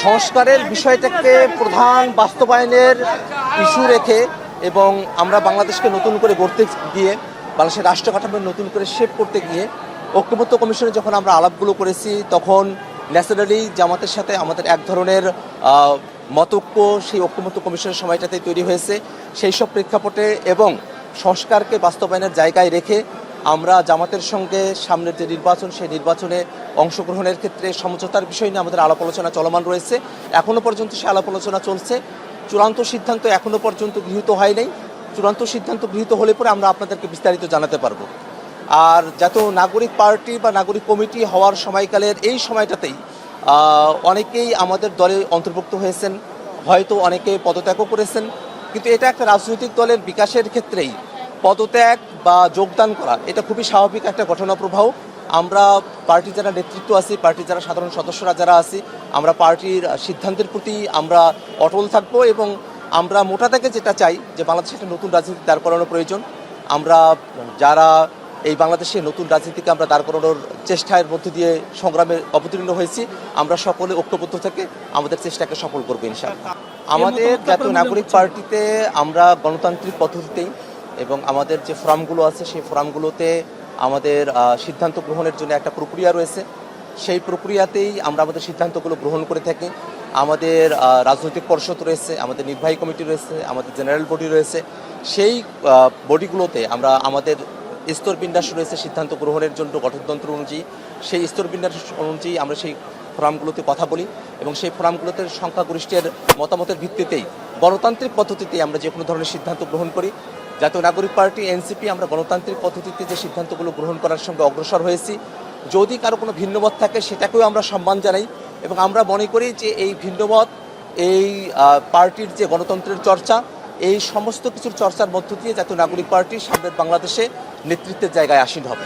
সংস্কারের বিষয়টাকে প্রধান বাস্তবায়নের ইস্যু রেখে এবং আমরা বাংলাদেশকে নতুন করে গড়তে গিয়ে বাংলাদেশের রাষ্ট্র কাঠামো নতুন করে শেপ করতে গিয়ে ঐক্যমত্য কমিশনে যখন আমরা আলাপগুলো করেছি তখন ন্যাচারালি জামাতের সাথে আমাদের এক ধরনের মতৈক্য সেই ঐক্যমত্য কমিশনের সময়টাতে তৈরি হয়েছে। সেই সব প্রেক্ষাপটে এবং সংস্কারকে বাস্তবায়নের জায়গায় রেখে আমরা জামাতের সঙ্গে সামনের যে নির্বাচন সেই নির্বাচনে অংশগ্রহণের ক্ষেত্রে সমঝোতার বিষয় নিয়ে আমাদের আলাপ আলোচনা চলমান রয়েছে। এখনও পর্যন্ত সে আলাপ আলোচনা চলছে। চূড়ান্ত সিদ্ধান্ত এখনও পর্যন্ত গৃহীত হয় নাই। চূড়ান্ত সিদ্ধান্ত গৃহীত হলে পরে আমরা আপনাদেরকে বিস্তারিত জানাতে পারবো। আর জাতীয় নাগরিক পার্টি বা নাগরিক কমিটি হওয়ার সময়কালের এই সময়টাতেই অনেকেই আমাদের দলে অন্তর্ভুক্ত হয়েছেন, হয়তো অনেকে পদত্যাগও করেছেন। কিন্তু এটা একটা রাজনৈতিক দলের বিকাশের ক্ষেত্রেই পদত্যাগ বা যোগদান করা এটা খুবই স্বাভাবিক একটা ঘটনা প্রবাহ। আমরা পার্টির যারা নেতৃত্ব আছি, পার্টির যারা সাধারণ সদস্যরা যারা আছি, আমরা পার্টির সিদ্ধান্তের প্রতি আমরা অটল থাকবো এবং আমরা মোটা থেকে যেটা চাই যে বাংলাদেশে একটা নতুন রাজনীতি দাঁড় করানো প্রয়োজন। আমরা যারা এই বাংলাদেশে নতুন রাজনীতিকে আমরা দাঁড় করানোর চেষ্টার মধ্যে দিয়ে সংগ্রামে অবতীর্ণ হয়েছি, আমরা সকলে ঐক্যবদ্ধ থেকে আমাদের চেষ্টাকে সফল করবো ইনশাআল্লাহ। আমাদের জাতীয় নাগরিক পার্টিতে আমরা গণতান্ত্রিক পদ্ধতিতেই এবং আমাদের যে ফোরামগুলো আছে সেই ফোরামগুলোতে আমাদের সিদ্ধান্ত গ্রহণের জন্য একটা প্রক্রিয়া রয়েছে। সেই প্রক্রিয়াতেই আমরা আমাদের সিদ্ধান্তগুলো গ্রহণ করে থাকি। আমাদের রাজনৈতিক পরিষদ রয়েছে, আমাদের নির্বাহী কমিটি রয়েছে, আমাদের জেনারেল বডি রয়েছে। সেই বডিগুলোতে আমরা আমাদের স্তরবিন্যাস রয়েছে সিদ্ধান্ত গ্রহণের জন্য গঠনতন্ত্র অনুযায়ী। সেই স্তরবিন্যাস অনুযায়ী আমরা সেই ফোরামগুলোতে কথা বলি এবং সেই ফোরামগুলোতে সংখ্যাগরিষ্ঠের মতামতের ভিত্তিতেই গণতান্ত্রিক পদ্ধতিতে আমরা যে কোনো ধরনের সিদ্ধান্ত গ্রহণ করি। জাতীয় নাগরিক পার্টি এনসিপি আমরা গণতান্ত্রিক পদ্ধতিতে যে সিদ্ধান্তগুলো গ্রহণ করার সঙ্গে অগ্রসর হয়েছি। যদি কারো কোনো ভিন্নমত থাকে সেটাকেও আমরা সম্মান জানাই এবং আমরা মনে করি যে এই ভিন্নমত এই পার্টির যে গণতন্ত্রের চর্চা, এই সমস্ত কিছুর চর্চার মধ্য দিয়ে জাতীয় নাগরিক পার্টি সামনের বাংলাদেশে নেতৃত্বের জায়গায় আসীন হবে।